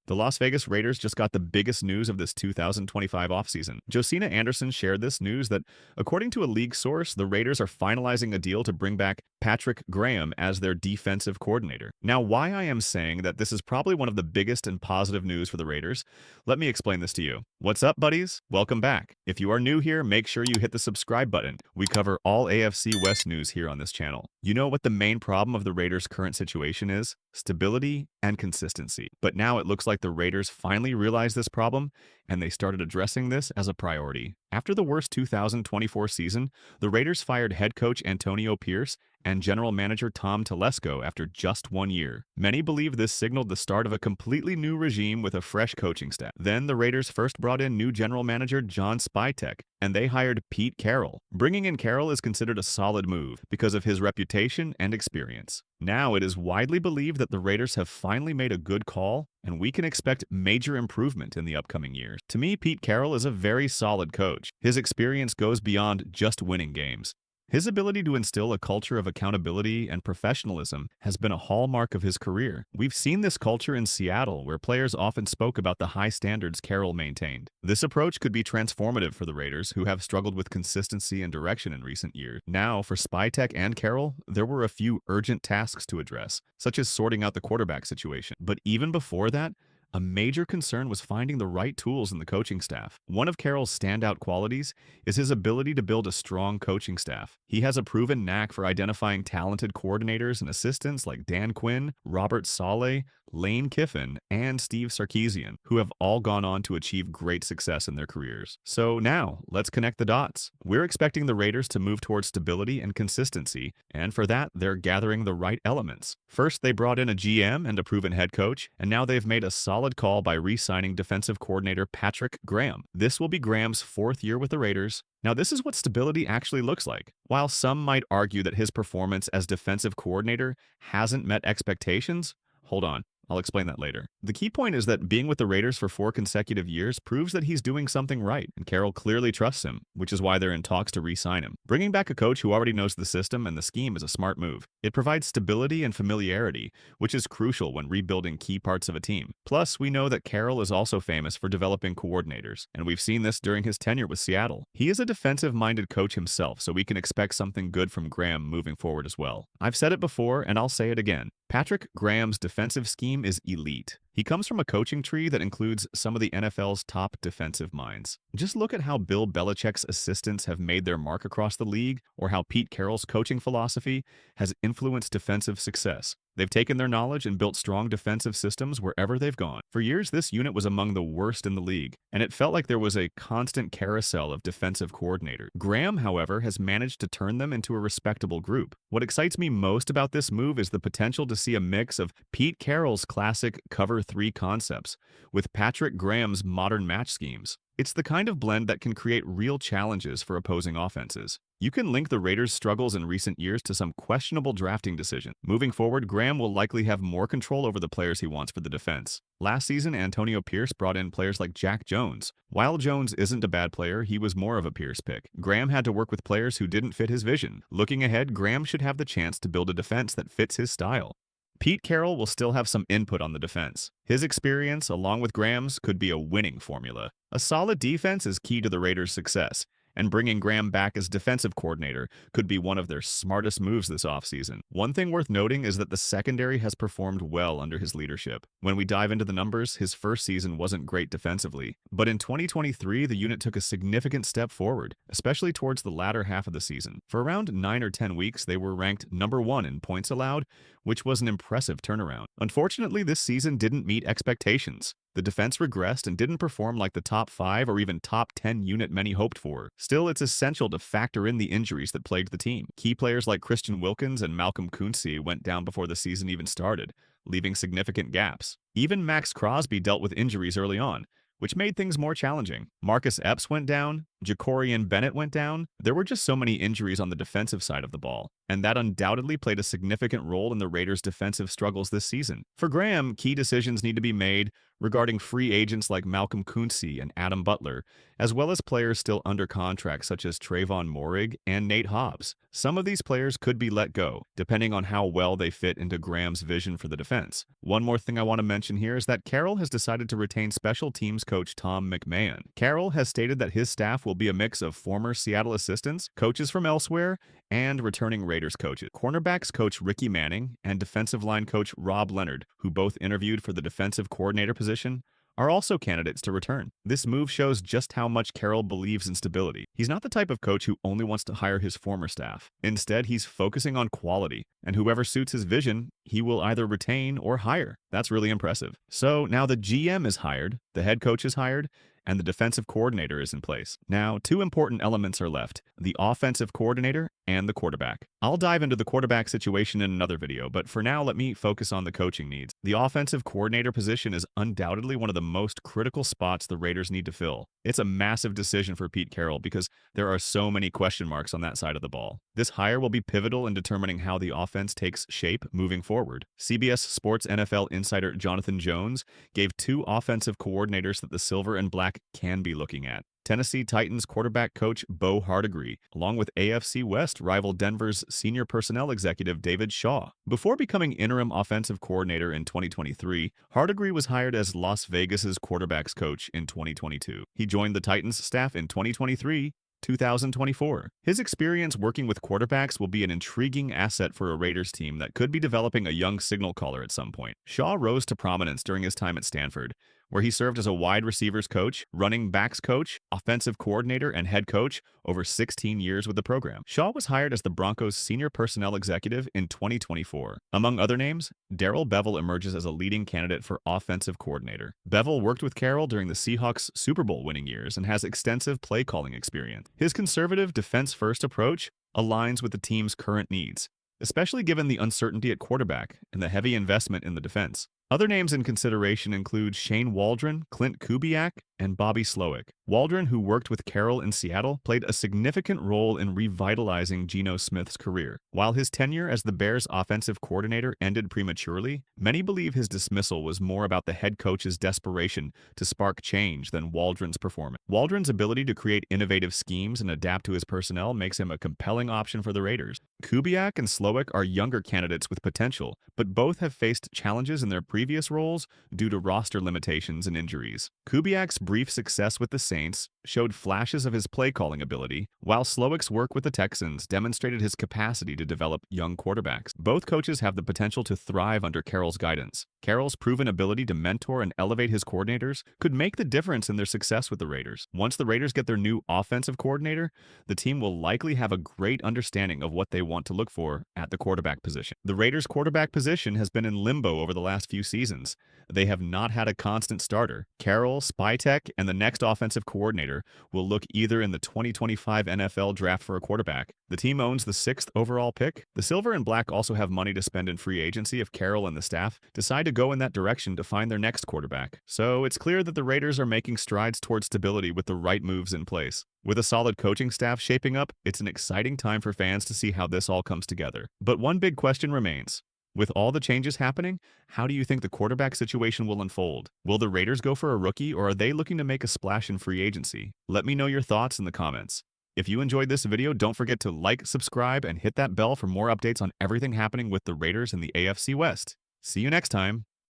The Las Vegas Raiders just got the biggest news of this 2025 offseason. Josina Anderson shared this news that, according to a league source, the Raiders are finalizing a deal to bring back Patrick Graham as their defensive coordinator. Now, why I am saying that this is probably one of the biggest and positive news for the Raiders, let me explain this to you. What's up, buddies? Welcome back. If you are new here, make sure you hit the subscribe button. We cover all AFC West news here on this channel. You know what the main problem of the Raiders' current situation is? Stability and consistency. But now it looks like the Raiders finally realized this problem, and they started addressing this as a priority. After the worst 2024 season, the Raiders fired head coach Antonio Pierce and general manager Tom Telesco after just 1 year. Many believe this signaled the start of a completely new regime with a fresh coaching staff. Then the Raiders first brought in new general manager John Spytek, and they hired Pete Carroll. Bringing in Carroll is considered a solid move because of his reputation and experience. Now it is widely believed that the Raiders have finally made a good call, and we can expect major improvement in the upcoming years. To me, Pete Carroll is a very solid coach. His experience goes beyond just winning games. His ability to instill a culture of accountability and professionalism has been a hallmark of his career. We've seen this culture in Seattle, where players often spoke about the high standards Carroll maintained. This approach could be transformative for the Raiders, who have struggled with consistency and direction in recent years. Now, for Spytek and Carroll, there were a few urgent tasks to address, such as sorting out the quarterback situation. But even before that, a major concern was finding the right tools in the coaching staff. One of Carroll's standout qualities is his ability to build a strong coaching staff. He has a proven knack for identifying talented coordinators and assistants like Dan Quinn, Robert Saleh, Lane Kiffin, and Steve Sarkisian, who have all gone on to achieve great success in their careers. So now, let's connect the dots. We're expecting the Raiders to move towards stability and consistency, and for that, they're gathering the right elements. First, they brought in a GM and a proven head coach, and now they've made a solid call by re-signing defensive coordinator Patrick Graham. This will be Graham's 4th year with the Raiders. Now, this is what stability actually looks like. While some might argue that his performance as defensive coordinator hasn't met expectations, hold on, I'll explain that later. The key point is that being with the Raiders for 4 consecutive years proves that he's doing something right, and Carroll clearly trusts him, which is why they're in talks to re-sign him. Bringing back a coach who already knows the system and the scheme is a smart move. It provides stability and familiarity, which is crucial when rebuilding key parts of a team. Plus, we know that Carroll is also famous for developing coordinators, and we've seen this during his tenure with Seattle. He is a defensive-minded coach himself, so we can expect something good from Graham moving forward as well. I've said it before, and I'll say it again. Patrick Graham's defensive scheme is elite. He comes from a coaching tree that includes some of the NFL's top defensive minds. Just look at how Bill Belichick's assistants have made their mark across the league, or how Pete Carroll's coaching philosophy has influenced defensive success. They've taken their knowledge and built strong defensive systems wherever they've gone. For years, this unit was among the worst in the league, and it felt like there was a constant carousel of defensive coordinators. Graham, however, has managed to turn them into a respectable group. What excites me most about this move is the potential to see a mix of Pete Carroll's classic cover 3 concepts with Patrick Graham's modern match schemes. It's the kind of blend that can create real challenges for opposing offenses. You can link the Raiders' struggles in recent years to some questionable drafting decisions. Moving forward, Graham will likely have more control over the players he wants for the defense. Last season, Antonio Pierce brought in players like Jack Jones. While Jones isn't a bad player, he was more of a Pierce pick. Graham had to work with players who didn't fit his vision. Looking ahead, Graham should have the chance to build a defense that fits his style. Pete Carroll will still have some input on the defense. His experience, along with Graham's, could be a winning formula. A solid defense is key to the Raiders' success, and bringing Graham back as defensive coordinator could be one of their smartest moves this offseason. One thing worth noting is that the secondary has performed well under his leadership. When we dive into the numbers, his first season wasn't great defensively, but in 2023, the unit took a significant step forward, especially towards the latter half of the season. For around 9 or 10 weeks, they were ranked number 1 in points allowed, which was an impressive turnaround. Unfortunately, this season didn't meet expectations. The defense regressed and didn't perform like the top 5 or even top 10 unit many hoped for. Still, it's essential to factor in the injuries that plagued the team. Key players like Christian Wilkins and Malcolm Kuntz went down before the season even started, leaving significant gaps. Even Max Crosby dealt with injuries early on, which made things more challenging. Marcus Epps went down, Jacorian Bennett went down. There were just so many injuries on the defensive side of the ball. and that undoubtedly played a significant role in the Raiders' defensive struggles this season. For Graham, key decisions need to be made regarding free agents like Malcolm Kuntz and Adam Butler, as well as players still under contract such as Trayvon Moehrig and Nate Hobbs. Some of these players could be let go, depending on how well they fit into Graham's vision for the defense. One more thing I want to mention here is that Carroll has decided to retain special teams coach Tom McMahon. Carroll has stated that his staff will be a mix of former Seattle assistants, coaches from elsewhere, and returning Raiders coaches. Cornerbacks coach Ricky Manning and defensive line coach Rob Leonard, who both interviewed for the defensive coordinator position, are also candidates to return. This move shows just how much Carroll believes in stability. He's not the type of coach who only wants to hire his former staff. Instead, he's focusing on quality, and whoever suits his vision, he will either retain or hire. That's really impressive. So now the GM is hired, the head coach is hired, and the defensive coordinator is in place. Now, two important elements are left: the offensive coordinator and the quarterback. I'll dive into the quarterback situation in another video, but for now, let me focus on the coaching needs. The offensive coordinator position is undoubtedly one of the most critical spots the Raiders need to fill. It's a massive decision for Pete Carroll because there are so many question marks on that side of the ball. This hire will be pivotal in determining how the offense takes shape moving forward. CBS Sports NFL insider Jonathan Jones gave two offensive coordinators that the Silver and Black can be looking at: Tennessee Titans quarterback coach Bo Hardegree, along with AFC West rival Denver's senior personnel executive David Shaw. Before becoming interim offensive coordinator in 2023, Hardegree was hired as Las Vegas's quarterbacks coach in 2022. He joined the Titans staff in 2024. His experience working with quarterbacks will be an intriguing asset for a Raiders team that could be developing a young signal caller at some point. Shaw rose to prominence during his time at Stanford, where he served as a wide receivers coach, running backs coach, offensive coordinator, and head coach over 16 years with the program. Shaw was hired as the Broncos' senior personnel executive in 2024. Among other names, Darrell Bevell emerges as a leading candidate for offensive coordinator. Bevell worked with Carroll during the Seahawks' Super Bowl winning years and has extensive play calling experience. His conservative, defense-first approach aligns with the team's current needs, especially given the uncertainty at quarterback and the heavy investment in the defense. Other names in consideration include Shane Waldron, Clint Kubiak, and Bobby Slowick. Waldron, who worked with Carroll in Seattle, played a significant role in revitalizing Geno Smith's career. While his tenure as the Bears' offensive coordinator ended prematurely, many believe his dismissal was more about the head coach's desperation to spark change than Waldron's performance. Waldron's ability to create innovative schemes and adapt to his personnel makes him a compelling option for the Raiders. Kubiak and Slowick are younger candidates with potential, but both have faced challenges in their previous roles due to roster limitations and injuries. Kubiak's brief success with the Saints showed flashes of his play-calling ability, while Slowick's work with the Texans demonstrated his capacity to develop young quarterbacks. Both coaches have the potential to thrive under Carroll's guidance. Carroll's proven ability to mentor and elevate his coordinators could make the difference in their success with the Raiders. Once the Raiders get their new offensive coordinator, the team will likely have a great understanding of what they want to look for at the quarterback position. The Raiders' quarterback position has been in limbo over the last few seasons. They have not had a constant starter. Carroll, Spytek, and the next offensive coordinator will look either in the 2025 NFL draft for a quarterback. The team owns the 6th overall pick. The Silver and Black also have money to spend in free agency if Carroll and the staff decide to go in that direction to find their next quarterback. So it's clear that the Raiders are making strides towards stability with the right moves in place. With a solid coaching staff shaping up, it's an exciting time for fans to see how this all comes together. But one big question remains. With all the changes happening, how do you think the quarterback situation will unfold? Will the Raiders go for a rookie, or are they looking to make a splash in free agency? Let me know your thoughts in the comments. If you enjoyed this video, don't forget to like, subscribe, and hit that bell for more updates on everything happening with the Raiders in the AFC West. See you next time.